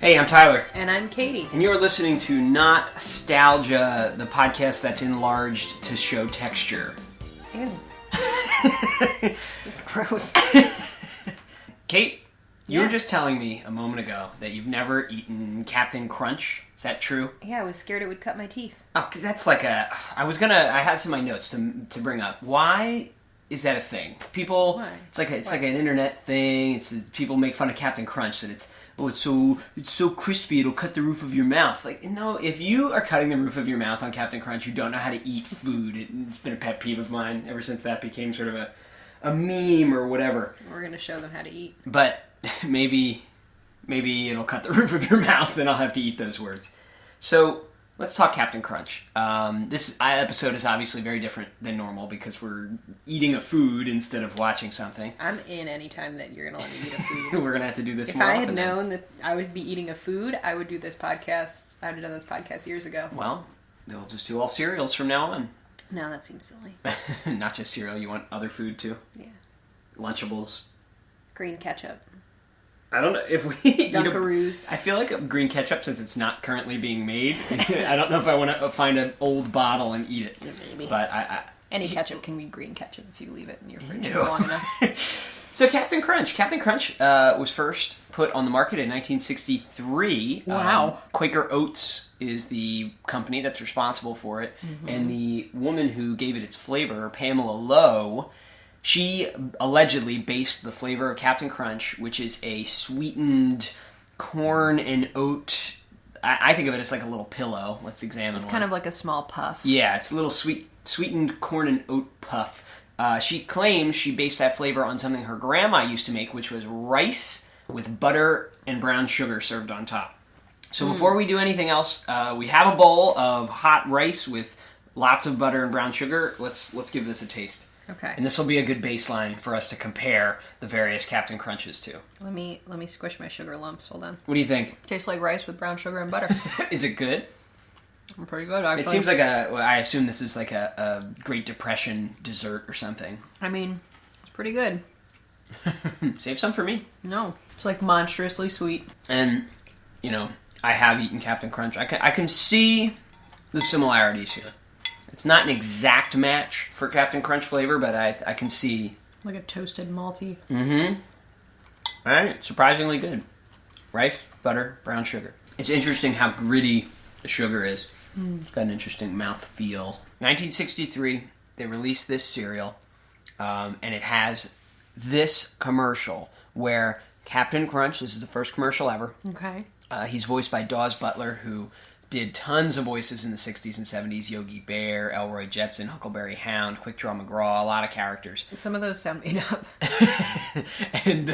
Hey, I'm Tyler. And I'm Katie. And you're listening to Not-Stalgia, the podcast that's enlarged to show texture. Ew. That's gross. Kate, you Yeah. were just telling me a moment ago that you've never eaten Captain Crunch. Is that true? Yeah, I was scared it would cut my teeth. Oh, that's like I had some of my notes to bring up. Why is that a thing? People, Why? it's like an internet thing. People make fun of Captain Crunch that it's so crispy it'll cut the roof of your mouth. Like, no, if you are cutting the roof of your mouth on Captain Crunch, you don't know how to eat food. It's been a pet peeve of mine ever since that became sort of a meme or whatever. We're gonna show them how to eat. But maybe it'll cut the roof of your mouth and I'll have to eat those words. So let's talk Captain Crunch. This episode is obviously very different than normal because we're eating a food instead of watching something. I'm in any time that you're gonna let me eat a food. We're gonna have to do this If more I often. had known that I would be eating a food, I would do this podcast. I would have done this podcast years ago. Well, they'll just do all cereals from now on. No, that seems silly. Not just cereal. You want other food too? Yeah. Lunchables. Green ketchup. I don't know if we eat Dunkaroos. I feel like green ketchup, since it's not currently being made. I don't know if I want to find an old bottle and eat it. Maybe. But Any ketchup can be green ketchup if you leave it in your fridge Ew. for long enough. So Captain Crunch. Captain Crunch was first put on the market in 1963. Wow. Quaker Oats is the company that's responsible for it. Mm-hmm. And the woman who gave it its flavor, Pamela Lowe, she allegedly based the flavor of Captain Crunch, which is a sweetened corn and oat. I think of it as like a little pillow. Let's examine It's one. kind of like a small puff. Yeah, it's a little sweetened corn and oat puff. She claims she based that flavor on something her grandma used to make, which was rice with butter and brown sugar served on top. So before we do anything else, we have a bowl of hot rice with lots of butter and brown sugar. Let's give this a taste. Okay. And this will be a good baseline for us to compare the various Captain Crunches to. Let me squish my sugar lumps. Hold on. What do you think? Tastes like rice with brown sugar and butter. Is it good? Pretty good, actually. It seems like I assume this is like a Great Depression dessert or something. I mean, it's pretty good. Save some for me. No. It's like monstrously sweet. And, you know, I have eaten Captain Crunch. I can see the similarities here. It's not an exact match for Captain Crunch flavor, but I can see. Like a toasted malty. Mm-hmm. All right, surprisingly good. Rice, butter, brown sugar. It's interesting how gritty the sugar is. It's got an interesting mouth feel. 1963, they released this cereal, and it has this commercial where Captain Crunch, this is the first commercial ever. Okay. He's voiced by Dawes Butler, who did tons of voices in the 60s and 70s. Yogi Bear, Elroy Jetson, Huckleberry Hound, Quick Draw McGraw, a lot of characters. Some of those sound made up. And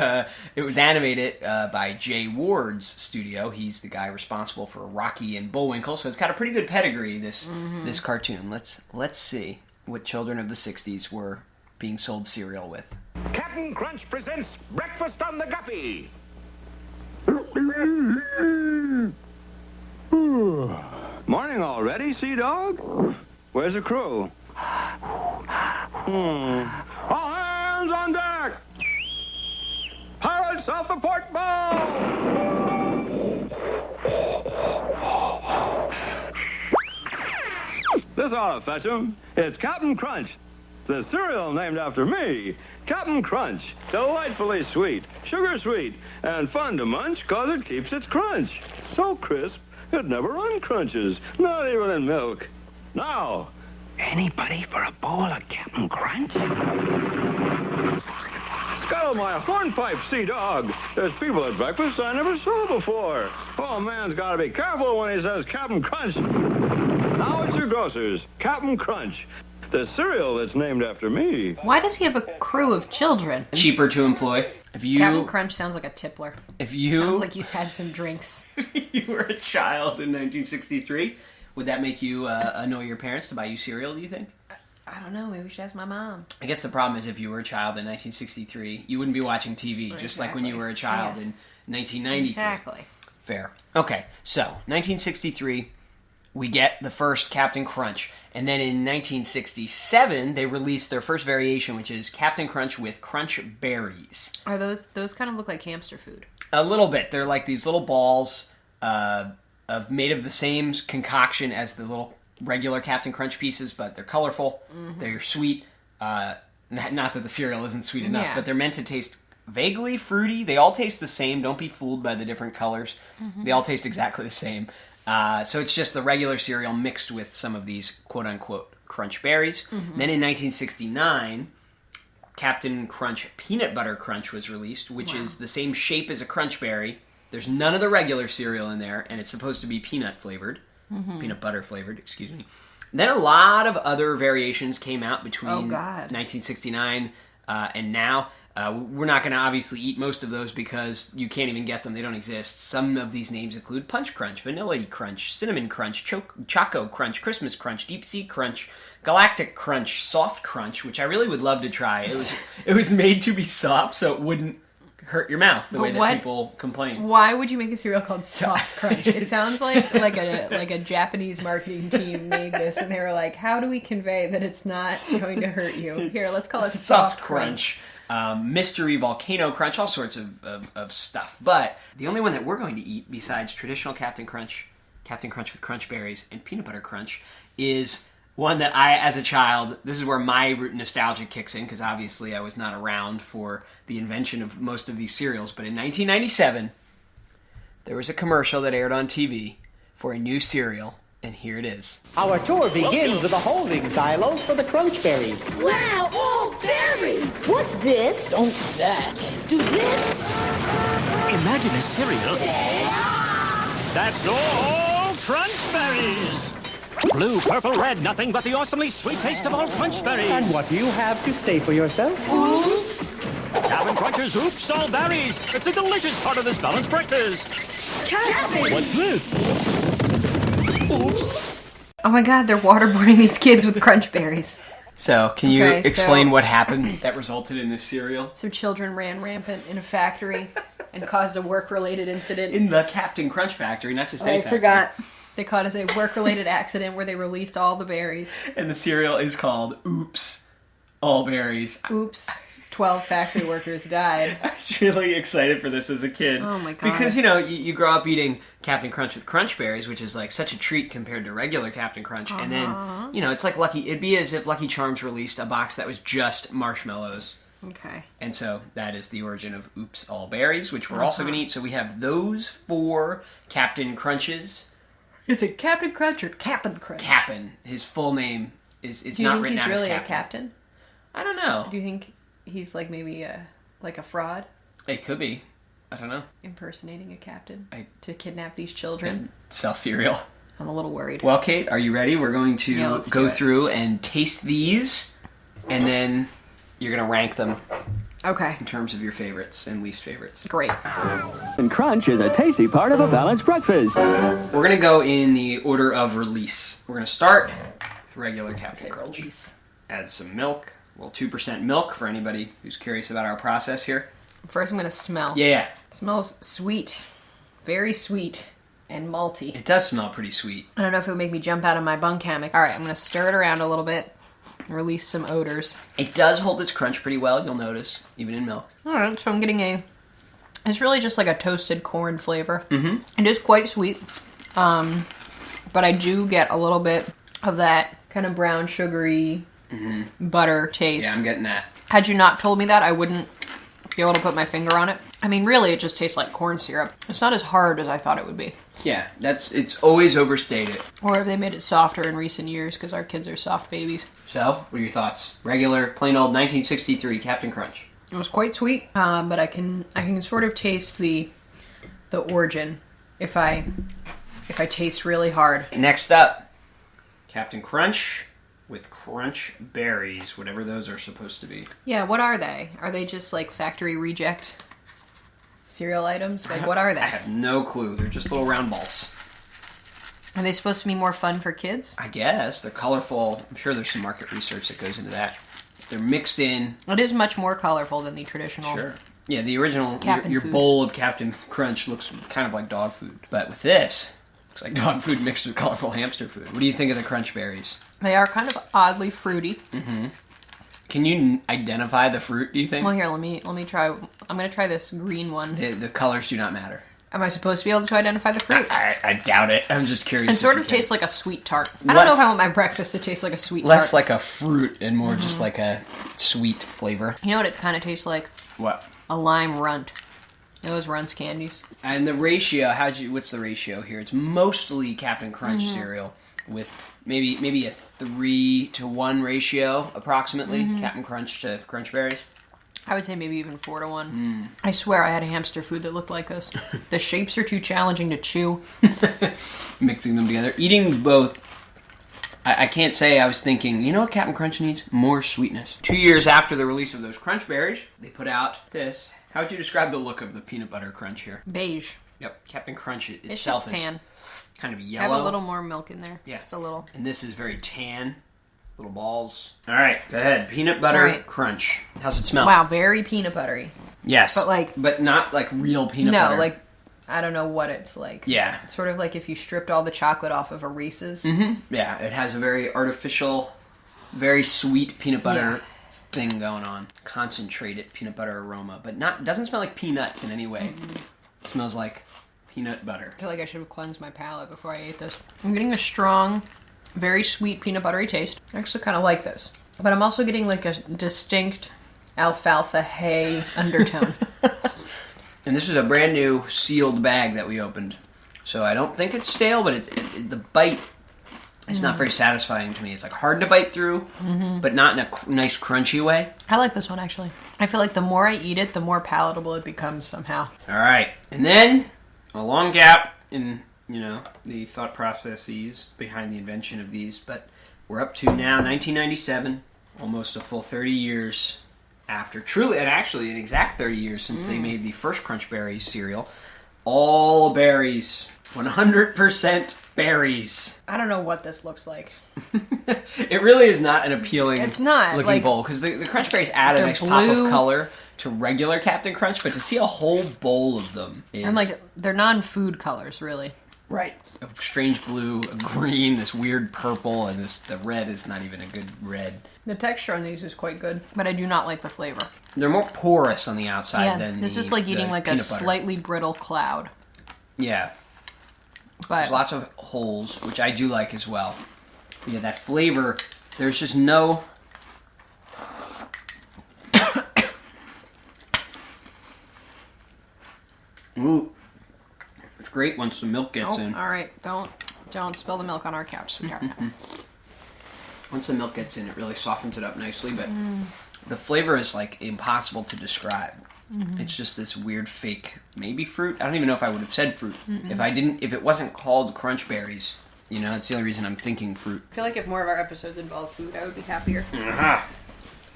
it was animated by Jay Ward's studio. He's the guy responsible for Rocky and Bullwinkle, so it's got a pretty good pedigree, this cartoon. Let's see what children of the 60s were being sold cereal with. Captain Crunch presents Breakfast on the Guppy. Morning already, Sea Dog? Where's the crew? All hands on deck! Pirates off the port bow! This ought to fetch 'em. It's Captain Crunch, the cereal named after me. Captain Crunch, delightfully sweet, sugar sweet, and fun to munch 'cause it keeps its crunch. So crisp, it never uncrunches, not even in milk. Now, anybody for a bowl of Captain Crunch? Scuttle my hornpipe, Sea Dog. There's people at breakfast I never saw before. Oh, man's got to be careful when he says Captain Crunch. Now it's your grocer's, Captain Crunch, the cereal that's named after me. Why does he have a crew of children? Cheaper to employ. Captain Crunch sounds like a tippler. Sounds like he's had some drinks. you were a child in 1963, would that make you annoy your parents to buy you cereal, do you think? I don't know. Maybe we should ask my mom. I guess the problem is if you were a child in 1963, you wouldn't be watching TV, just like when you were a child in 1993. Exactly. Fair. Okay, so 1963, we get the first Captain Crunch. And then in 1967, they released their first variation, which is Captain Crunch with Crunch Berries. Are those kind of look like hamster food? A little bit. They're like these little balls made of the same concoction as the little regular Captain Crunch pieces, but they're colorful. They're sweet. Not that the cereal isn't sweet enough, but they're meant to taste vaguely fruity. They all taste the same. Don't be fooled by the different colors. They all taste exactly the same. So it's just the regular cereal mixed with some of these quote-unquote crunch berries. Then in 1969, Captain Crunch Peanut Butter Crunch was released, which is the same shape as a crunch berry. There's none of the regular cereal in there, and it's supposed to be peanut flavored. Peanut butter flavored, excuse me. Then a lot of other variations came out between 1969 and now. We're not going to obviously eat most of those because you can't even get them. They don't exist. Some of these names include Punch Crunch, Vanilla Crunch, Cinnamon Crunch, Choco Crunch, Christmas Crunch, Deep Sea Crunch, Galactic Crunch, Soft Crunch, which I really would love to try. It was made to be soft so it wouldn't hurt your mouth the way that people complain. Why would you make a cereal called Soft Crunch? It sounds like a Japanese marketing team made this and they were like, how do we convey that it's not going to hurt you? Here, let's call it Soft Crunch. Mystery Volcano Crunch, all sorts of stuff. But the only one that we're going to eat besides traditional Captain Crunch with Crunch Berries, and Peanut Butter Crunch is one that I, as a child, this is where my nostalgia kicks in, because obviously I was not around for the invention of most of these cereals. But in 1997, there was a commercial that aired on TV for a new cereal. And here it is. Our tour begins with the holding silos for the Crunch Berries. Wow, all berries! What's this? Don't do that. Do this? Imagine a cereal that's all Crunch Berries. Blue, purple, red, nothing but the awesomely sweet taste of all Crunch Berries. And what do you have to say for yourself? Oops! Captain Crunch's Oops All Berries. It's a delicious part of this balanced breakfast. Captain! What's this? Oops. Oh my god, they're waterboarding these kids with Crunch Berries. So, can you Okay, explain what happened that resulted in this cereal? So children ran rampant in a factory and caused a work-related incident. In the Captain Crunch factory, not just any factory. forgot. They caused a work-related accident where they released all the berries. And the cereal is called Oops All Berries. Oops. 12 factory workers died. I was really excited for this as a kid. Oh my god. Because, you grow up eating Captain Crunch with Crunch Berries, which is like such a treat compared to regular Captain Crunch. And then, it's like it'd be as if Lucky Charms released a box that was just marshmallows. Okay. And so that is the origin of Oops All Berries, which we're also going to eat. So we have those 4 Captain Crunches. Is it Captain Crunch or Captain Crunch? Captain. His full name is Do you not think written he's out really as a captain? I don't know. Do you think he's like maybe a fraud? It could be. I don't know. Impersonating a captain to kidnap these children? And sell cereal. I'm a little worried. Well, Kate, are you ready? We're going to let's go do it. through and taste these, and then you're going to rank them Okay. in terms of your favorites and least favorites. Great. And Crunch is a tasty part of a balanced breakfast. We're going to go in the order of release. We're going to start with regular Captain Crunch. Release. Add some milk. Well, 2% milk for anybody who's curious about our process here. First I'm going to smell. Yeah. It smells sweet. Very sweet. And malty. It does smell pretty sweet. I don't know if it would make me jump out of my bunk hammock. Alright, I'm going to stir it around a little bit. Release some odors. It does hold its crunch pretty well, you'll notice, even in milk. Alright, so I'm getting it's really just like a toasted corn flavor. Mm-hmm. It is quite sweet. But I do get a little bit of that kind of brown sugary butter taste. Yeah, I'm getting that. Had you not told me that, I wouldn't be able to put my finger on it. I mean, really, it just tastes like corn syrup. It's not as hard as I thought it would be. Yeah, it's always overstated. Or have they made it softer in recent years because our kids are soft babies? So, what are your thoughts? Regular, plain old 1963 Captain Crunch. It was quite sweet, but I can sort of taste the origin if I taste really hard. Next up, Captain Crunch with Crunch Berries, whatever those are supposed to be. Yeah, what are they? Are they just like factory reject cereal items? Like, what are they? I have no clue. They're just little round balls. Are they supposed to be more fun for kids? I guess. They're colorful. I'm sure there's some market research that goes into that. They're mixed in. It is much more colorful than the traditional. Sure. Yeah, the original, Captain your food. bowl of Captain Crunch looks kind of like dog food. But with this, looks like dog food mixed with colorful hamster food. What do you think of the Crunch Berries? They are kind of oddly fruity. Mm-hmm. Can you identify the fruit, do you think? Well, here, let me try. I'm going to try this green one. The colors do not matter. Am I supposed to be able to identify the fruit? I doubt it. I'm just curious. It if sort you of can. tastes like a sweet tart. I don't know if I want my breakfast to taste like a sweet tart. Less like a fruit and more just like a sweet flavor. You know what it kind of tastes like? What? A lime runt. Those Runts candies. And the ratio, what's the ratio here? It's mostly Captain Crunch cereal with maybe a 3-to-1 ratio approximately. Captain Crunch to Crunch Berries. I would say maybe even 4-to-1. I swear I had a hamster food that looked like this. The shapes are too challenging to chew. Mixing them together. Eating both, I can't say I was thinking, you know what Captain Crunch needs? More sweetness. 2 years after the release of those Crunch Berries, they put out this. How would you describe the look of the peanut butter crunch here? Beige. Yep, Captain Crunch It's itself just tan. is kind of I yellow. have a little more milk in there. Yeah. Just a little. And this is very tan. Little balls. All right, go ahead. Peanut butter All right. crunch. How's it smell? Wow, very peanut buttery. Yes. But but not like real peanut butter. No, like, I don't know what it's like. Yeah. It's sort of like if you stripped all the chocolate off of a Reese's. Yeah, it has a very artificial, very sweet peanut butter thing going on. Concentrated peanut butter aroma, but it doesn't smell like peanuts in any way. It smells like peanut butter. I feel like I should have cleansed my palate before I ate this. I'm getting a strong, very sweet peanut buttery taste. I actually kind of like this. But I'm also getting like a distinct alfalfa hay undertone. And this is a brand new sealed bag that we opened. So I don't think it's stale, but the bite is not very satisfying to me. It's like hard to bite through, but not in a nice crunchy way. I like this one actually. I feel like the more I eat it, the more palatable it becomes somehow. All right. And then a long gap in, the thought processes behind the invention of these, but we're up to now 1997, almost a full 30 years after, truly, and actually an exact 30 years since they made the first Crunch Berries cereal. All berries, 100% berries. I don't know what this looks like. It really is not an appealing It's not, looking like- bowl, because the Crunch Berries add a They're nice pop of blue. color to regular Captain Crunch, but to see a whole bowl of them is... And like, they're non-food colors, really. Right. A strange blue, a green, this weird purple, and the red is not even a good red. The texture on these is quite good, but I do not like the flavor. They're more porous on the outside than this the, is like eating the like a peanut butter. slightly brittle cloud. Yeah. But There's lots of holes, which I do like as well. But yeah, that flavor, there's just no... Ooh. It's great once the milk gets in. all right, don't spill the milk on our couch, sweetheart. Once the milk gets in, it really softens it up nicely, but the flavor is like impossible to describe. It's just this weird fake, maybe fruit. I don't even know if I would have said fruit if it wasn't called Crunch Berries. It's the only reason I'm thinking fruit. I feel like if more of our episodes involved food, I would be happier.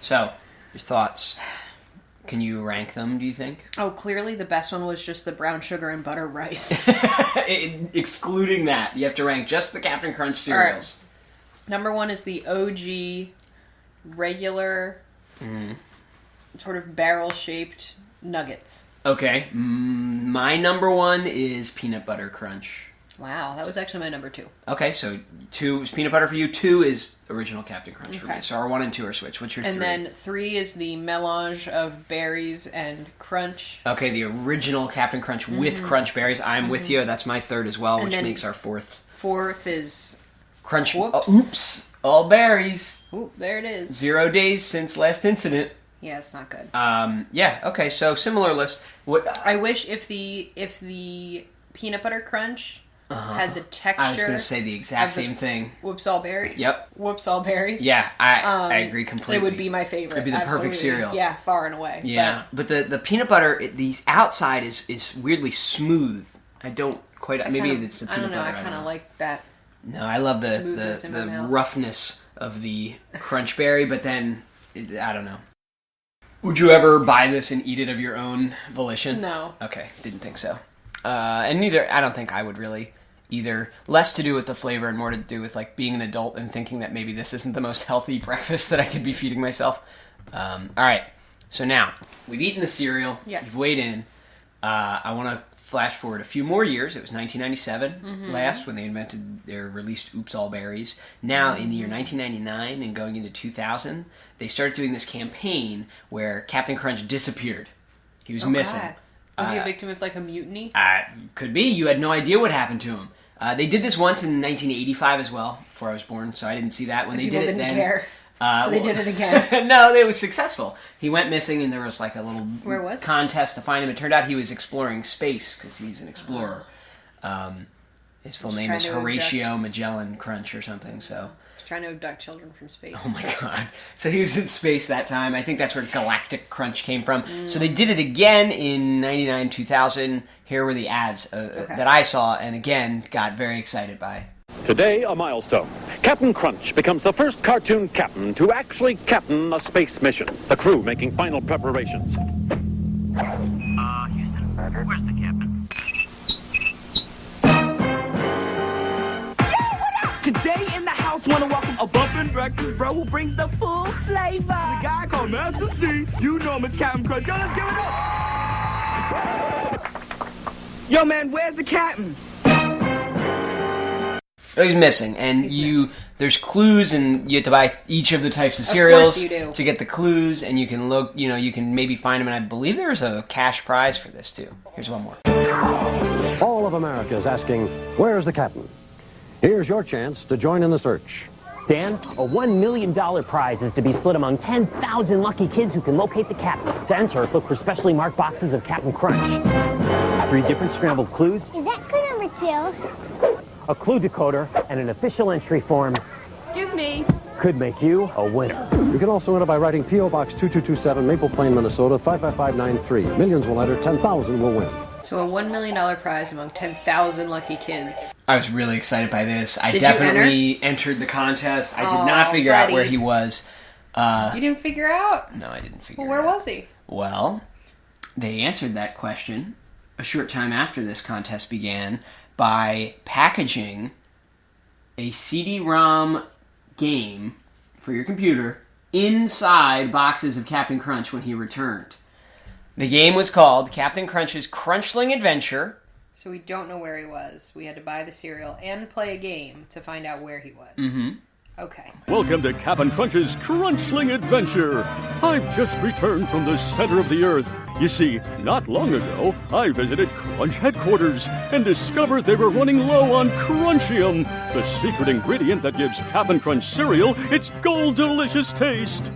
So, your thoughts? Can you rank them, do you think? Oh, clearly the best one was just the brown sugar and butter rice. Excluding that, you have to rank just the Captain Crunch cereals. Number one is the OG regular sort of barrel-shaped nuggets. Okay, my number one is Peanut Butter Crunch. Wow, that was actually my number two. Okay, so 2 is peanut butter for you, 2 is original Captain Crunch for me. So our 1 and 2 are switched. What's your 3? And then 3 is the melange of berries and crunch. Okay, the original Captain Crunch with Crunch Berries. I'm with you. That's my 3rd as well, And which then- makes our 4th. 4th is... Crunch. Whoops. Oh, oops. All berries. Ooh, there it is. 0 days since last incident. Yeah, it's not good. Yeah, okay, so similar list. What I wish if the peanut butter crunch had the texture... I was going to say the exact of the- same thing. Whoops all berries. Yep. Whoops all berries. Yeah, I agree completely. It would be my favorite. It'd be the perfect absolutely. cereal. Yeah, far and away. Yeah, but the peanut butter, the outside is weirdly smooth. I don't quite... But maybe kinda- it's the I peanut don't know. butter. I kind of like that. No, I love Smoothness in my the mouth. roughness of the Crunch Berry, but then, I don't know. Would you ever buy this and eat it of your own volition? No. Okay, didn't think so. And neither, I don't think I would really either. Less to do with the flavor and more to do with like being an adult and thinking that maybe this isn't the most healthy breakfast that I could be feeding myself. All right, so now, we've eaten the cereal, Yeah. you've weighed in. I want to flash forward a few more years. It was 1997 last when they released Oops All Berries. Now in the year 1999 and going into 2000, they started doing this campaign where Captain Crunch disappeared. He was missing. God. Was he a victim of like a mutiny? Could be. You had no idea what happened to him. They did this once in 1985 as well, before I was born, so I didn't see that when they did it then. Care. So they did it again. No, it was successful. He went missing, and there was like a little Where was he? contest to find him. It turned out he was exploring space because he's an explorer. His full name is Horatio Magellan Crunch or something. So he's trying to abduct children from space. oh my god! So he was in space that time. I think that's where Galactic Crunch came from. So they did it again in '99, 2000. Here were the ads that I saw, and again got very excited by. Today, a milestone. Captain Crunch becomes the first cartoon captain to actually captain a space mission. The crew making final preparations. Houston, where's the captain? Today in the house, want to welcome a bumpin' breakfast bro who brings the full flavor. The guy called Master C. You know him as Captain Crunch. Yo, let's give it up. Yo, man, where's the captain? He's missing, and there's clues, and you have to buy each of the types of cereals to get the clues, and you can look, you can maybe find them, and I believe there's a cash prize for this too. Here's one more. All of America is asking, where's the captain? Here's your chance to join in the search. Dan, a $1 million prize is to be split among 10,000 lucky kids who can locate the captain. To enter, look for specially marked boxes of Captain Crunch. 3 different scrambled clues. Is that clue number 2? A clue decoder, and an official entry form. Excuse me. Could make you a winner. You can also enter by writing P.O. Box 2227, Maple Plain, Minnesota, 55593. Millions will enter, 10,000 will win. So a $1 million prize among 10,000 lucky kids. I was really excited by this. I Did definitely entered the contest. I did not figure out where he was. You didn't figure out? No, I didn't figure Well, it out. where was he? Well, they answered that question a short time after this contest began by packaging a CD-ROM game for your computer inside boxes of Captain Crunch when he returned. The game was called Captain Crunch's Crunchling Adventure. So we don't know where he was. We had to buy the cereal and play a game to find out where he was. Mm-hmm. Okay. Welcome to Captain Crunch's Crunchling Adventure. I've just returned from the center of the earth. You see, not long ago, I visited Crunch headquarters and discovered they were running low on Crunchium, the secret ingredient that gives Captain Crunch cereal its gold-delicious taste.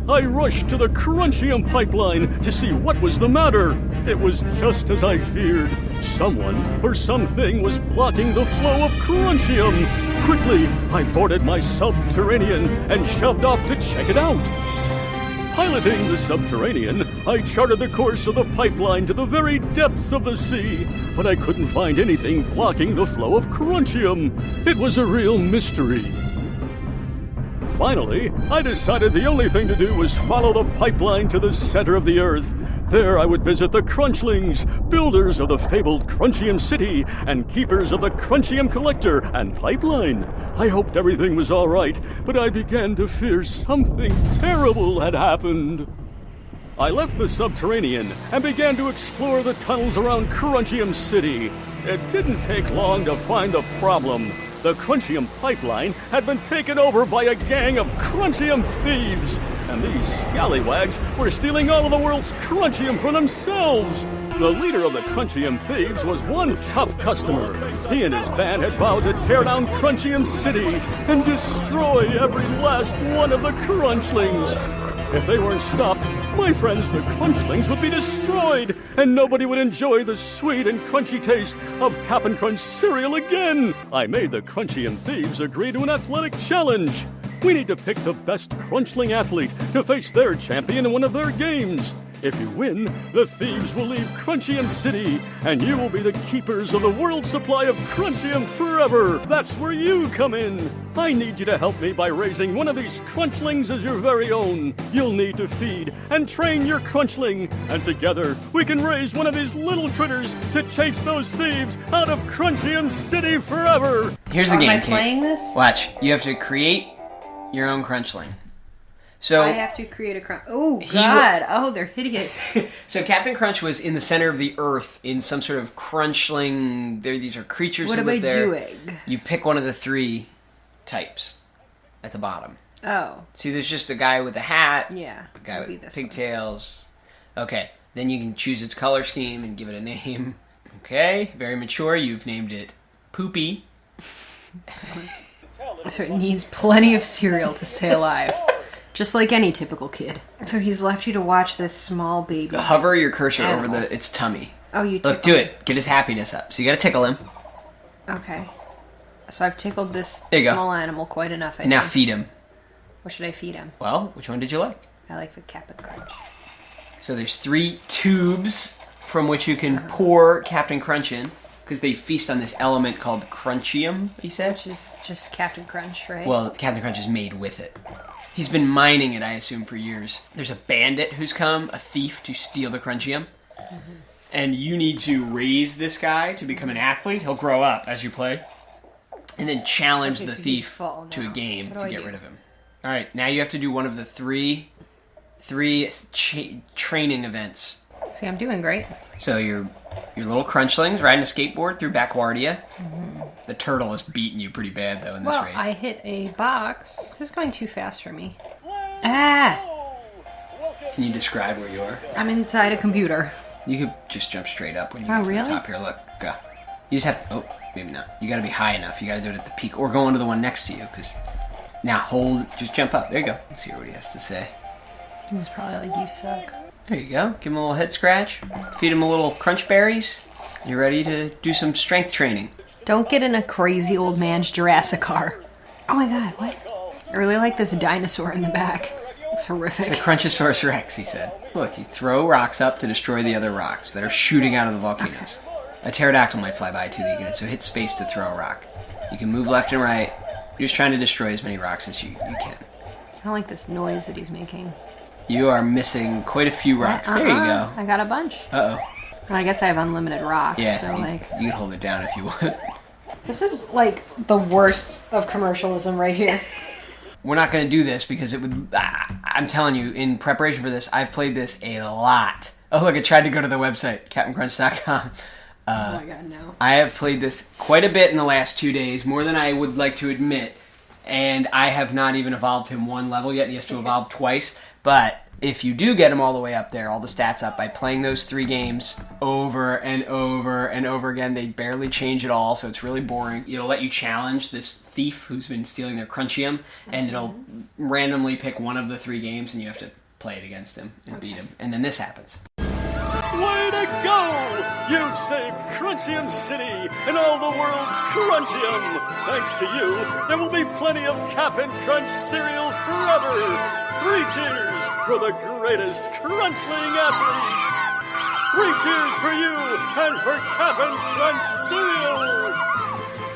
I rushed to the Crunchium pipeline to see what was the matter. It was just as I feared. Someone or something was blocking the flow of Crunchium. Quickly, I boarded my subterranean and shoved off to check it out. Piloting the subterranean, I charted the course of the pipeline to the very depths of the sea, but I couldn't find anything blocking the flow of Crunchium. It was a real mystery. Finally, I decided the only thing to do was follow the pipeline to the center of the earth. There I would visit the Crunchlings, builders of the fabled Crunchium City and keepers of the Crunchium Collector and Pipeline. I hoped everything was all right, but I began to fear something terrible had happened. I left the subterranean and began to explore the tunnels around Crunchium City. It didn't take long to find the problem. The Crunchium pipeline had been taken over by a gang of Crunchium thieves, and these scallywags were stealing all of the world's Crunchium for themselves. The leader of the Crunchium thieves was one tough customer. He and his band had vowed to tear down Crunchium City and destroy every last one of the Crunchlings. If they weren't stopped, my friends the Crunchlings would be destroyed, and nobody would enjoy the sweet and crunchy taste of Cap'n Crunch cereal again. I made the Crunchium thieves agree to an athletic challenge. We need to pick the best Crunchling athlete to face their champion in one of their games. If you win, the thieves will leave Crunchium City, and you will be the keepers of the world's supply of Crunchium forever. That's where you come in. I need you to help me by raising one of these Crunchlings as your very own. You'll need to feed and train your Crunchling, and together we can raise one of these little critters to chase those thieves out of Crunchium City forever. Here's the game, Am I Kate. playing this? Watch. You have to create your own Crunchling. So I have to create a crunch. Oh, God. Oh, they're hideous. So Captain Crunch was in the center of the earth in some sort of Crunchling. These are creatures What who am I live there. doing? You pick one of the 3 types at the bottom. Oh. See, there's just a guy with a hat. Yeah. A guy it'll be with this pigtails. Okay. Then you can choose its color scheme and give it a name. Okay, very mature. You've named it Poopy. So it needs plenty of cereal to stay alive. Just like any typical kid. So he's left you to watch this small baby. Hover your cursor animal. over its tummy. Oh, you tickle. Look, do it. Get his happiness up. So you gotta tickle him. Okay. So I've tickled this There you go. small animal quite enough, I Now think. feed him. What should I feed him? Well, which one did you like? I like the Cap'n Crunch. So there's 3 tubes from which you can pour Captain Crunch in, because they feast on this element called crunchium, he said. Which is just Captain Crunch, right? Well, Captain Crunch is made with it. He's been mining it, I assume, for years. There's a bandit who's come, a thief, to steal the crunchium. And you need to raise this guy to become an athlete. He'll grow up as you play. And then challenge Okay, the so he's thief full to a now. game What to do I get do? rid of him. All right, now you have to do one of the three training events. See, I'm doing great. So your little Crunchling's riding a skateboard through Backwardia. The turtle is beating you pretty bad, though, in this Well, race. I hit a box. This is going too fast for me. Ah! Can you describe where you are? I'm inside a computer. You could just jump straight up when you Oh, get to really? the top here. Look, go. You just have to... Oh, maybe not. You gotta be high enough. You gotta do it at the peak. Or go onto the one next to you, because... Now hold... Just jump up. There you go. Let's hear what he has to say. He's probably like, you suck. There you go. Give him a little head scratch. Feed him a little crunch berries. You're ready to do some strength training. Don't get in a crazy old man's Jurassic car. Oh my god, what? I really like this dinosaur in the back. It's horrific. It's the Crunchosaurus Rex, he said. Look, you throw rocks up to destroy the other rocks that are shooting out of the volcanoes. A pterodactyl might fly by too, so hit space to throw a rock. You can move left and right. You're just trying to destroy as many rocks as you can. I don't like this noise that he's making. You are missing quite a few rocks. There you go. I got a bunch. Uh-oh. Well, I guess I have unlimited rocks, Yeah, so like... you can hold it down if you want. This is like the worst of commercialism right here. We're not going to do this because it would... I'm telling you, in preparation for this, I've played this a lot. Oh, look, I tried to go to the website, CaptainCrunch.com. Oh my god, no. I have played this quite a bit in the last 2 days, more than I would like to admit, and I have not even evolved him one level yet. He has to evolve twice, but if you do get him all the way up there, all the stats up, by playing those 3 games over and over and over again, they barely change at all, so it's really boring. It'll let you challenge this thief who's been stealing their Crunchium, and it'll randomly pick one of the 3 games, and you have to play it against him and beat him. And then this happens. Way to go! You've saved Crunchium City and all the world's Crunchium! Thanks to you, there will be plenty of Cap'n Crunch cereal forever! 3 cheers for the greatest Crunchling athlete! 3 cheers for you and for Cap'n Crunch cereal!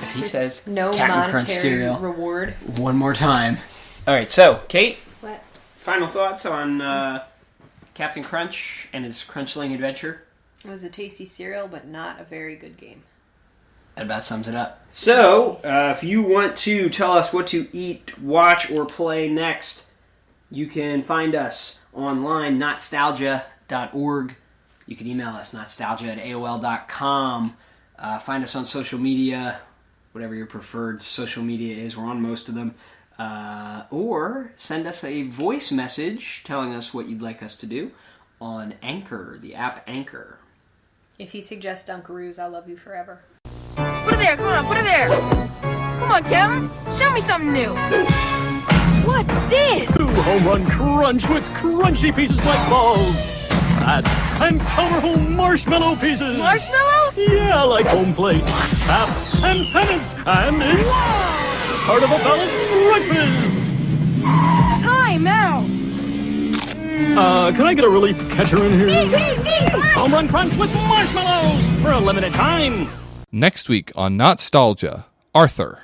If he says No Captain Crunch monetary cereal reward. one more time. All right, so Kate, What? final thoughts on Captain Crunch and his Crunchling Adventure? It was a tasty cereal, but not a very good game. That about sums it up. So, if you want to tell us what to eat, watch, or play next, you can find us online, Not-Stalgia.org. You can email us, notstalgia@aol.com. Find us on social media, whatever your preferred social media is. We're on most of them. Or send us a voice message telling us what you'd like us to do on Anchor, the app Anchor. If you suggest Dunkaroos, I'll love you forever. Put it there, come on, put it there. Come on, Kevin, show me something new. What's this? 2 home run crunch with crunchy pieces like balls. And colorful marshmallow pieces. Marshmallows? Yeah, like home plate, taps, and pennants, and it's part of a balanced breakfast. Time out. Can I get a relief catcher in here? Me. Home run crunch with marshmallows for a limited time. Next week on Not-Stalgia, Arthur.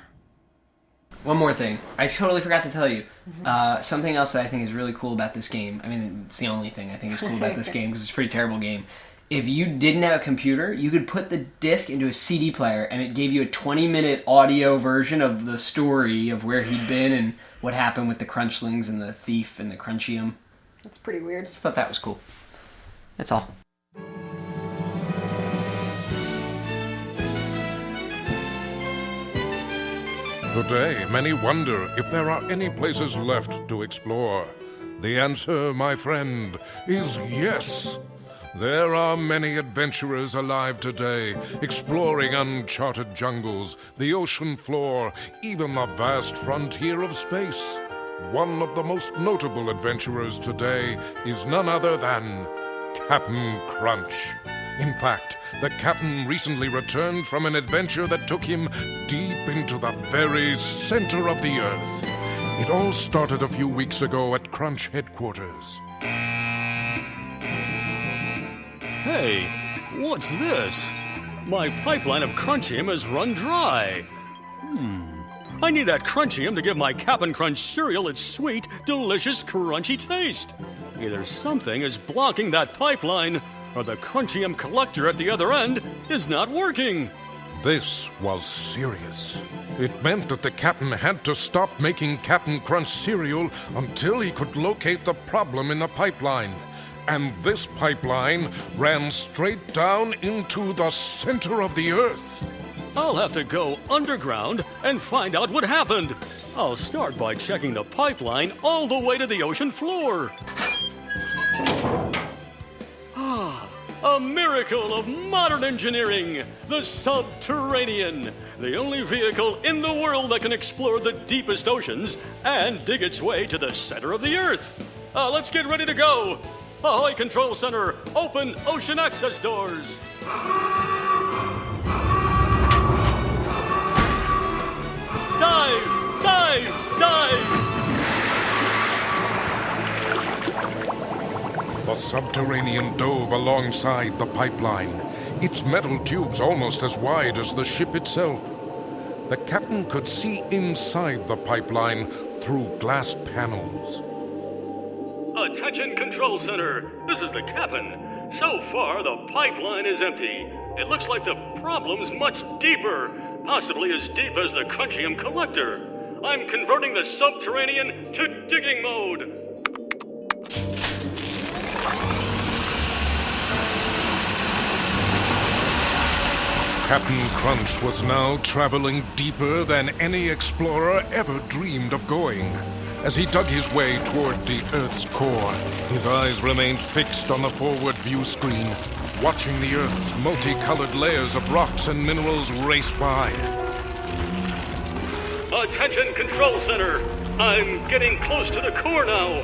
One more thing. I totally forgot to tell you. Something else that I think is really cool about this game. I mean, it's the only thing I think is cool about this game because it's a pretty terrible game. If you didn't have a computer, you could put the disc into a CD player and it gave you a 20-minute audio version of the story of where he'd been and what happened with the Crunchlings and the thief and the Crunchium. That's pretty weird. Just thought that was cool. That's all. Today, many wonder if there are any places left to explore. The answer, my friend, is yes. There are many adventurers alive today, exploring uncharted jungles, the ocean floor, even the vast frontier of space. One of the most notable adventurers today is none other than Captain Crunch. In fact, the captain recently returned from an adventure that took him deep into the very center of the earth. It all started a few weeks ago at Crunch headquarters. Hey, what's this? My pipeline of Crunchium has run dry. I need that Crunchium to give my Cap'n Crunch cereal its sweet, delicious, crunchy taste. Either something is blocking that pipeline, or the Crunchium collector at the other end is not working. This was serious. It meant that the captain had to stop making Cap'n Crunch cereal until he could locate the problem in the pipeline. And this pipeline ran straight down into the center of the earth. I'll have to go underground and find out what happened. I'll start by checking the pipeline all the way to the ocean floor. A miracle of modern engineering, the subterranean, the only vehicle in the world that can explore the deepest oceans and dig its way to the center of the earth. Let's get ready to go. Ahoy, Control Center, open ocean access doors. Dive, dive, dive. The subterranean dove alongside the pipeline, its metal tubes almost as wide as the ship itself. The captain could see inside the pipeline through glass panels. Attention, Control Center. This is the captain. So far, the pipeline is empty. It looks like the problem's much deeper, possibly as deep as the Crunchium collector. I'm converting the subterranean to digging mode. Captain Crunch was now traveling deeper than any explorer ever dreamed of going. As he dug his way toward the Earth's core, his eyes remained fixed on the forward view screen, watching the Earth's multicolored layers of rocks and minerals race by. Attention, Control Center. I'm getting close to the core now.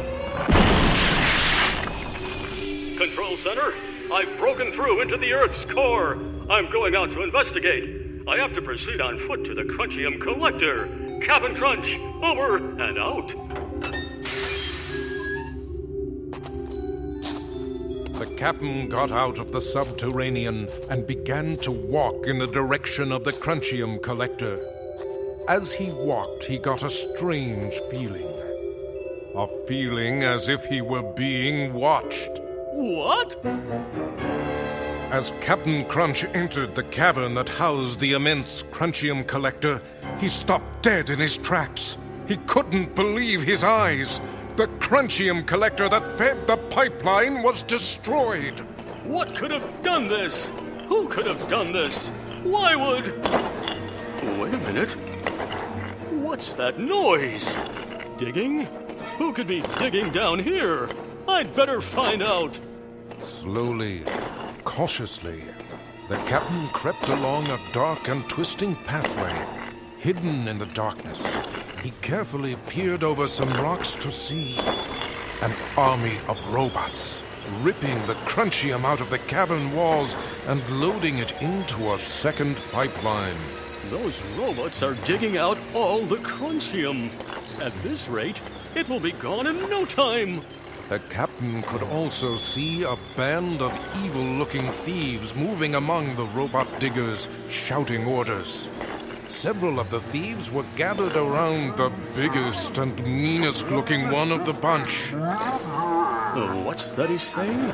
Control Center, I've broken through into the Earth's core. I'm going out to investigate. I have to proceed on foot to the Crunchium collector. Cap'n Crunch, over and out. The captain got out of the subterranean and began to walk in the direction of the Crunchium collector. As he walked, he got a strange feeling. A feeling as if he were being watched. What? As Captain Crunch entered the cavern that housed the immense Crunchium collector, he stopped dead in his tracks. He couldn't believe his eyes. The Crunchium collector that fed the pipeline was destroyed. What could have done this? Who could have done this? Why would... Wait a minute. What's that noise? Digging? Who could be digging down here? I'd better find out. Slowly, cautiously, the captain crept along a dark and twisting pathway. Hidden in the darkness, he carefully peered over some rocks to see an army of robots, ripping the Crunchium out of the cavern walls and loading it into a second pipeline. Those robots are digging out all the Crunchium. At this rate, it will be gone in no time. The captain could also see a band of evil-looking thieves moving among the robot diggers, shouting orders. Several of the thieves were gathered around the biggest and meanest-looking one of the bunch. What's that he's saying?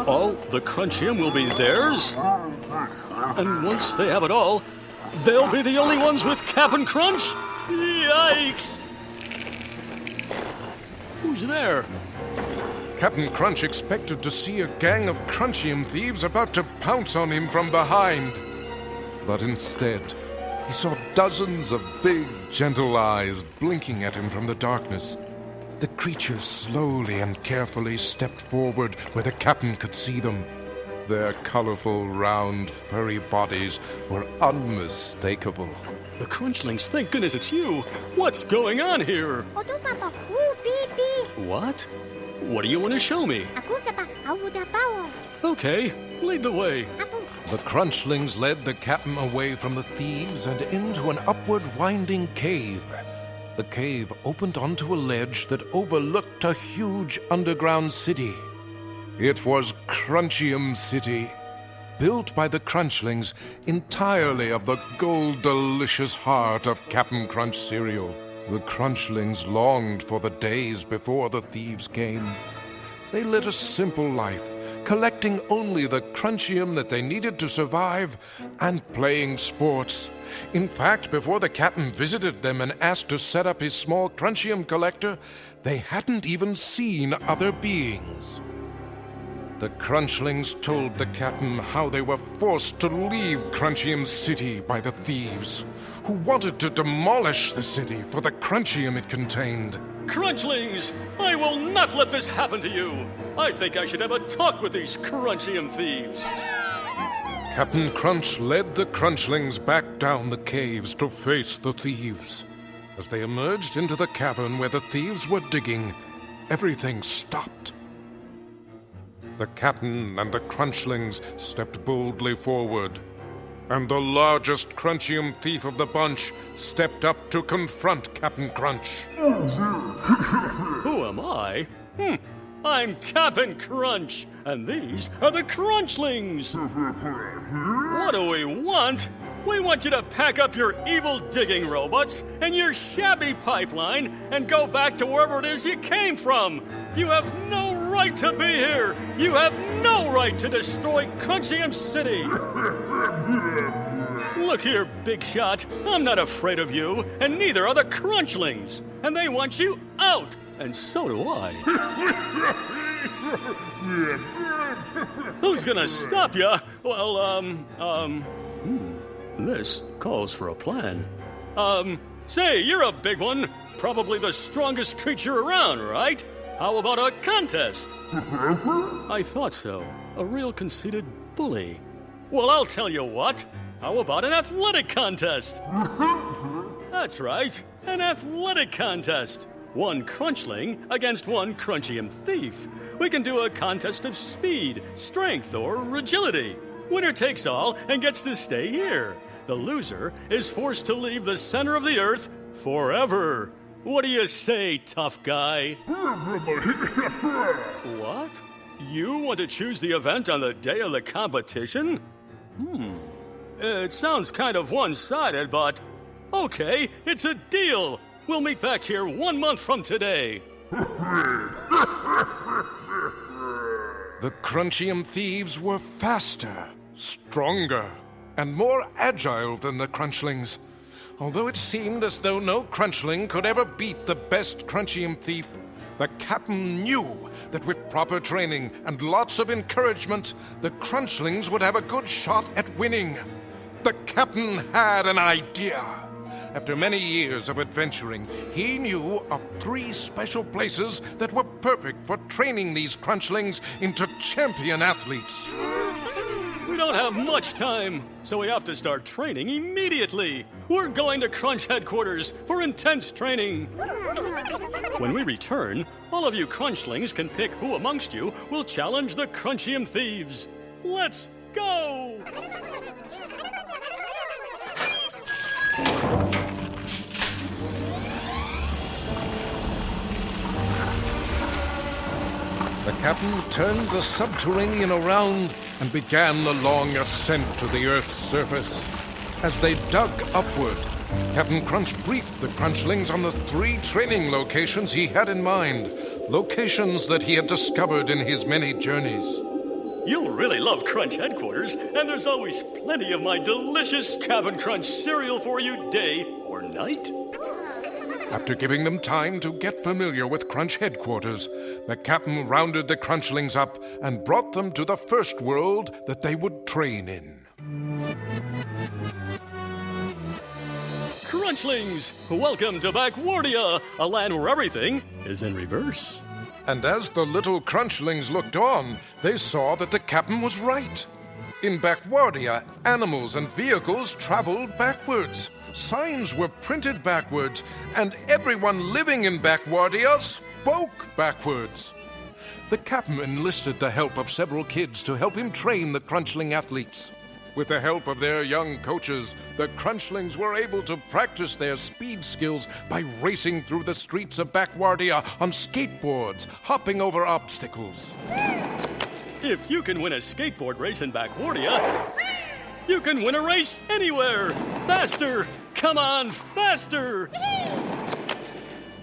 All the Crunchium will be theirs? And once they have it all, they'll be the only ones with Cap'n Crunch? Yikes! Who's there? Captain Crunch expected to see a gang of Crunchium thieves about to pounce on him from behind. But instead, he saw dozens of big, gentle eyes blinking at him from the darkness. The creatures slowly and carefully stepped forward where the captain could see them. Their colorful, round, furry bodies were unmistakable. The Crunchlings, thank goodness it's you. What's going on here? What? What do you want to show me? Okay, lead the way. The Crunchlings led the captain away from the thieves and into an upward winding cave. The cave opened onto a ledge that overlooked a huge underground city. It was Crunchium City, built by the Crunchlings entirely of the gold-delicious heart of Captain Crunch cereal. The Crunchlings longed for the days before the thieves came. They led a simple life, collecting only the Crunchium that they needed to survive and playing sports. In fact, before the captain visited them and asked to set up his small Crunchium collector, they hadn't even seen other beings. The Crunchlings told the captain how they were forced to leave Crunchium City by the thieves, who wanted to demolish the city for the Crunchium it contained. Crunchlings, I will not let this happen to you. I think I should have a talk with these Crunchium thieves. Captain Crunch led the Crunchlings back down the caves to face the thieves. As they emerged into the cavern where the thieves were digging, everything stopped. The captain and the Crunchlings stepped boldly forward, and the largest Crunchium thief of the bunch stepped up to confront Captain Crunch. Who am I? I'm Captain Crunch, and these are the Crunchlings. What do we want? We want you to pack up your evil digging robots and your shabby pipeline and go back to wherever it is you came from. You have no right to be here. You have no right to destroy Crunchium City. Look here, Big Shot. I'm not afraid of you, and neither are the Crunchlings. And they want you out, and so do I. Who's gonna stop you? Well, this calls for a plan. Say, you're a big one. Probably the strongest creature around, right? How about a contest? I thought so. A real conceited bully. Well, I'll tell you what. How about an athletic contest? That's right, an athletic contest. One Crunchling against one Crunchium thief. We can do a contest of speed, strength, or agility. Winner takes all and gets to stay here. The loser is forced to leave the center of the earth forever. What do you say, tough guy? What? You want to choose the event on the day of the competition? It sounds kind of one-sided, but okay, it's a deal. We'll meet back here 1 month from today. The Crunchium thieves were faster, stronger, and more agile than the Crunchlings. Although it seemed as though no Crunchling could ever beat the best Crunchium thief, the captain knew that with proper training and lots of encouragement, the Crunchlings would have a good shot at winning. The captain had an idea. After many years of adventuring, he knew of 3 special places that were perfect for training these Crunchlings into champion athletes. We don't have much time, so we have to start training immediately. We're going to Crunch headquarters for intense training. When we return, all of you Crunchlings can pick who amongst you will challenge the Crunchium thieves. Let's go! The captain turned the subterranean around and began the long ascent to the Earth's surface. As they dug upward, Captain Crunch briefed the Crunchlings on the 3 training locations he had in mind, locations that he had discovered in his many journeys. You'll really love Crunch headquarters, and there's always plenty of my delicious Cap'n Crunch cereal for you day or night. After giving them time to get familiar with Crunch headquarters, the captain rounded the Crunchlings up and brought them to the first world that they would train in. Crunchling,s welcome to Backwardia, a land where everything is in reverse. And as the little Crunchlings looked on, they saw that the captain was right. In Backwardia, animals and vehicles traveled backwards. Signs were printed backwards, and everyone living in Backwardia spoke backwards. The captain enlisted the help of several kids to help him train the Crunchling athletes. With the help of their young coaches, the Crunchlings were able to practice their speed skills by racing through the streets of Backwardia on skateboards, hopping over obstacles. If you can win a skateboard race in Backwardia, you can win a race anywhere! Faster! Come on, faster!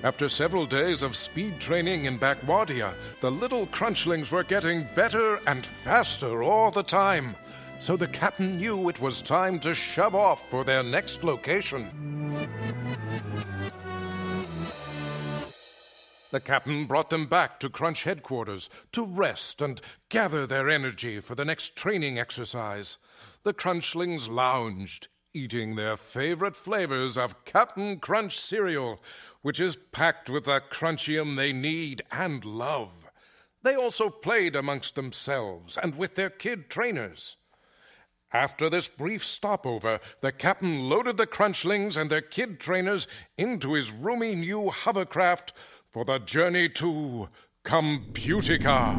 After several days of speed training in Backwardia, the little Crunchlings were getting better and faster all the time. So the captain knew it was time to shove off for their next location. The captain brought them back to Crunch headquarters to rest and gather their energy for the next training exercise. The Crunchlings lounged, eating their favorite flavors of Captain Crunch cereal, which is packed with the crunchium they need and love. They also played amongst themselves and with their kid trainers. After this brief stopover, the captain loaded the Crunchlings and their kid trainers into his roomy new hovercraft for the journey to Computica.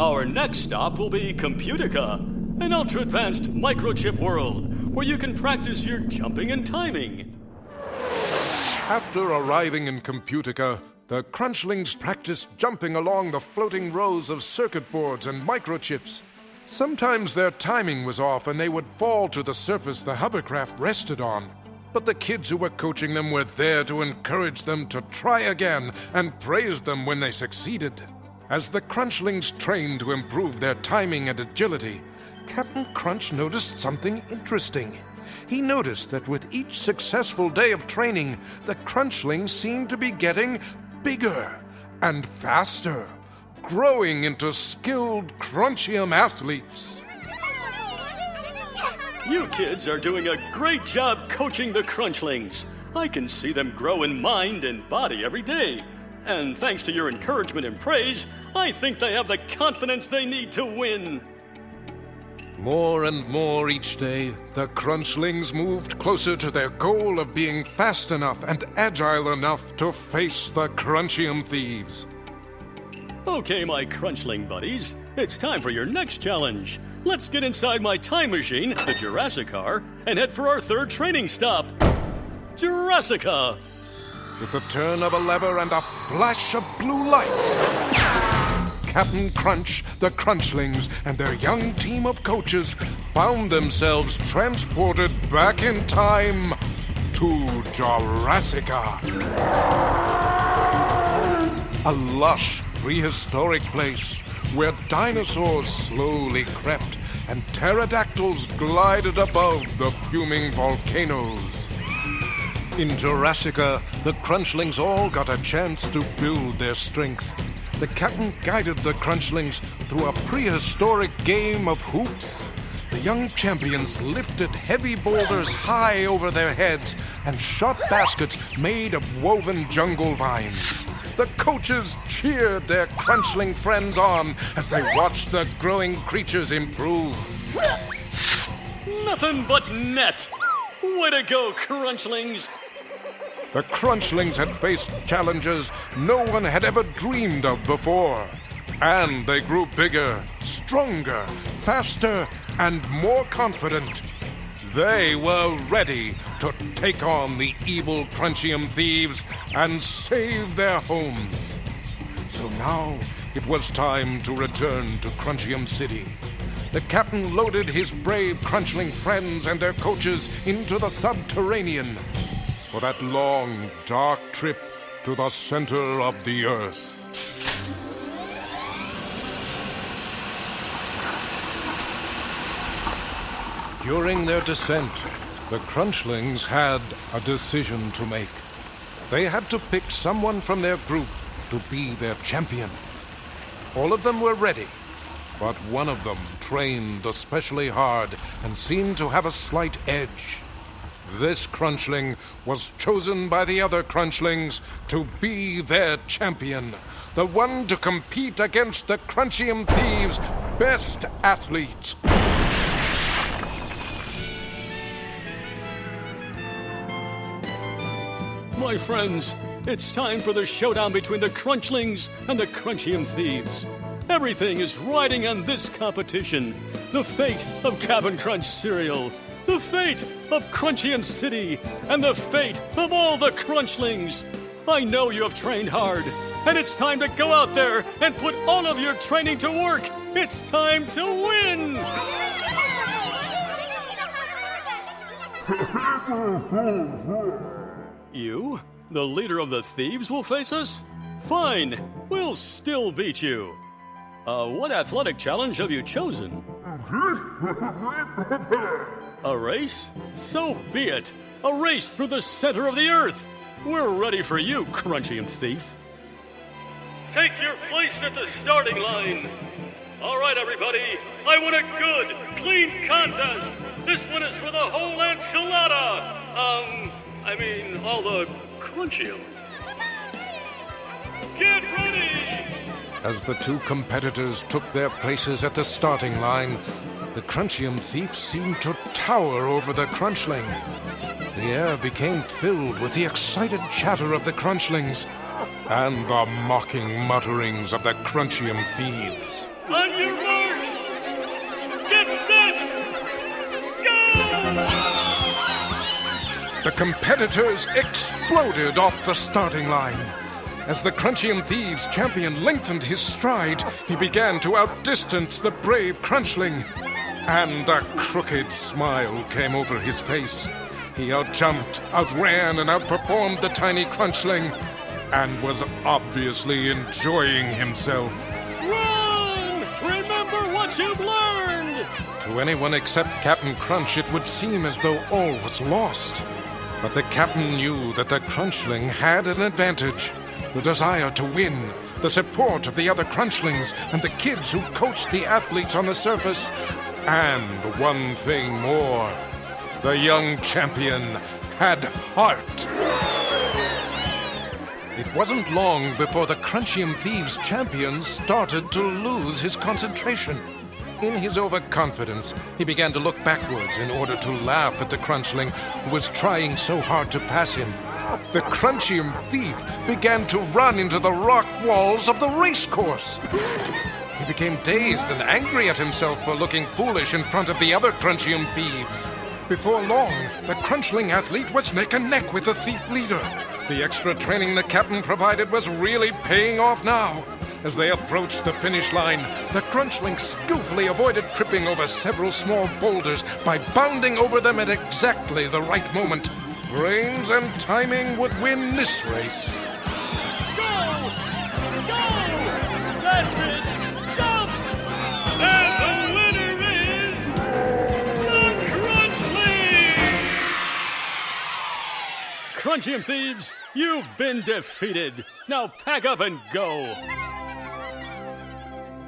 Our next stop will be Computica, an ultra-advanced microchip world where you can practice your jumping and timing. After arriving in Computica, the Crunchlings practiced jumping along the floating rows of circuit boards and microchips. Sometimes their timing was off and they would fall to the surface the hovercraft rested on. But the kids who were coaching them were there to encourage them to try again and praise them when they succeeded. As the Crunchlings trained to improve their timing and agility, Captain Crunch noticed something interesting. He noticed that with each successful day of training, the Crunchlings seemed to be getting bigger and faster, growing into skilled Crunchium athletes. You kids are doing a great job coaching the Crunchlings. I can see them grow in mind and body every day. And thanks to your encouragement and praise, I think they have the confidence they need to win. More and more each day, the Crunchlings moved closer to their goal of being fast enough and agile enough to face the Crunchium thieves. Okay, my Crunchling buddies, it's time for your next challenge. Let's get inside my time machine, the Jurassic car, and head for our third training stop, Jurassica. With the turn of a lever and a flash of blue light, Captain Crunch, the Crunchlings, and their young team of coaches found themselves transported back in time to Jurassica. A lush prehistoric place where dinosaurs slowly crept and pterodactyls glided above the fuming volcanoes. In Jurassica, the Crunchlings all got a chance to build their strength. The captain guided the Crunchlings through a prehistoric game of hoops. The young champions lifted heavy boulders high over their heads and shot baskets made of woven jungle vines. The coaches cheered their Crunchling friends on as they watched the growing creatures improve. Nothing but net! Way to go, Crunchlings! The Crunchlings had faced challenges no one had ever dreamed of before. And they grew bigger, stronger, faster, and more confident. They were ready to take on the evil Crunchium thieves and save their homes. So now it was time to return to Crunchium City. The captain loaded his brave Crunchling friends and their coaches into the subterranean for that long, dark trip to the center of the earth. During their descent, the Crunchlings had a decision to make. They had to pick someone from their group to be their champion. All of them were ready, but one of them trained especially hard and seemed to have a slight edge. This Crunchling was chosen by the other Crunchlings to be their champion, the one to compete against the Crunchium Thieves' best athlete. My friends, it's time for the showdown between the Crunchlings and the Crunchium Thieves. Everything is riding on this competition. The fate of Cap'n Crunch cereal, the fate of Crunchium City, and the fate of all the Crunchlings. I know you have trained hard, and it's time to go out there and put all of your training to work. It's time to win! You, the leader of the thieves, will face us? Fine, we'll still beat you. What athletic challenge have you chosen? A race? So be it. A race through the center of the earth. We're ready for you, Crunchium Thief. Take your place at the starting line. All right, everybody. I want a good, clean contest. This one is for the whole enchilada. All the Crunchium. Get ready! As the two competitors took their places at the starting line, the Crunchium Thief seemed to tower over the Crunchling. The air became filled with the excited chatter of the Crunchlings and the mocking mutterings of the Crunchium Thieves. On your marks! Get set! Go! The competitors exploded off the starting line. As the Crunchium Thieves' champion lengthened his stride, he began to outdistance the brave Crunchling. And a crooked smile came over his face. He outjumped, outran, and outperformed the tiny Crunchling, and was obviously enjoying himself. Run! Remember what you've learned! To anyone except Cap'n Crunch, it would seem as though all was lost. But the captain knew that the Crunchling had an advantage. The desire to win, the support of the other Crunchlings, and the kids who coached the athletes on the surface. And one thing more. The young champion had heart. It wasn't long before the Crunchium Thieves' champion started to lose his concentration. In his overconfidence, he began to look backwards in order to laugh at the Crunchling who was trying so hard to pass him. The Crunchium Thief began to run into the rock walls of the racecourse. He became dazed and angry at himself for looking foolish in front of the other Crunchium Thieves. Before long, the Crunchling athlete was neck and neck with the thief leader. The extra training the captain provided was really paying off now. As they approached the finish line, the Crunchling skillfully avoided tripping over several small boulders by bounding over them at exactly the right moment. Brains and timing would win this race. Go! Go! That's it! Jump! And the winner is the Crunchling! Crunchium Thieves, you've been defeated. Now pack up and go.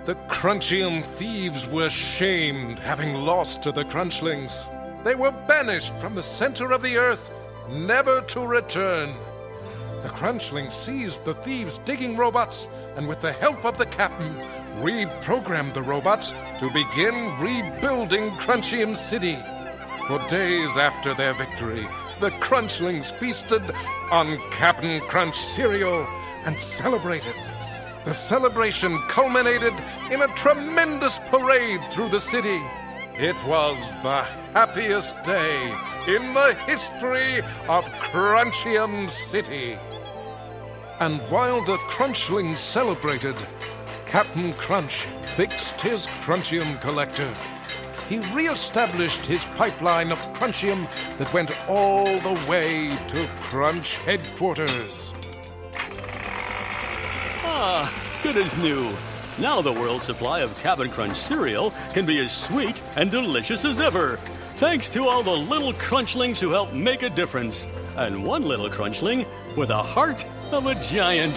The Crunchium Thieves were shamed, having lost to the Crunchlings. They were banished from the center of the earth, never to return. The Crunchlings seized the thieves' digging robots, and with the help of the captain, reprogrammed the robots to begin rebuilding Crunchium City. For days after their victory, the Crunchlings feasted on Cap'n Crunch cereal and celebrated. The celebration culminated in a tremendous parade through the city. It was the happiest day in the history of Crunchium City. And while the Crunchlings celebrated, Cap'n Crunch fixed his Crunchium collector. He reestablished his pipeline of Crunchium that went all the way to Crunch headquarters. Ah, good as new. Now the world's supply of Cap'n Crunch cereal can be as sweet and delicious as ever. Thanks to all the little Crunchlings who help make a difference. And one little Crunchling with a heart of a giant.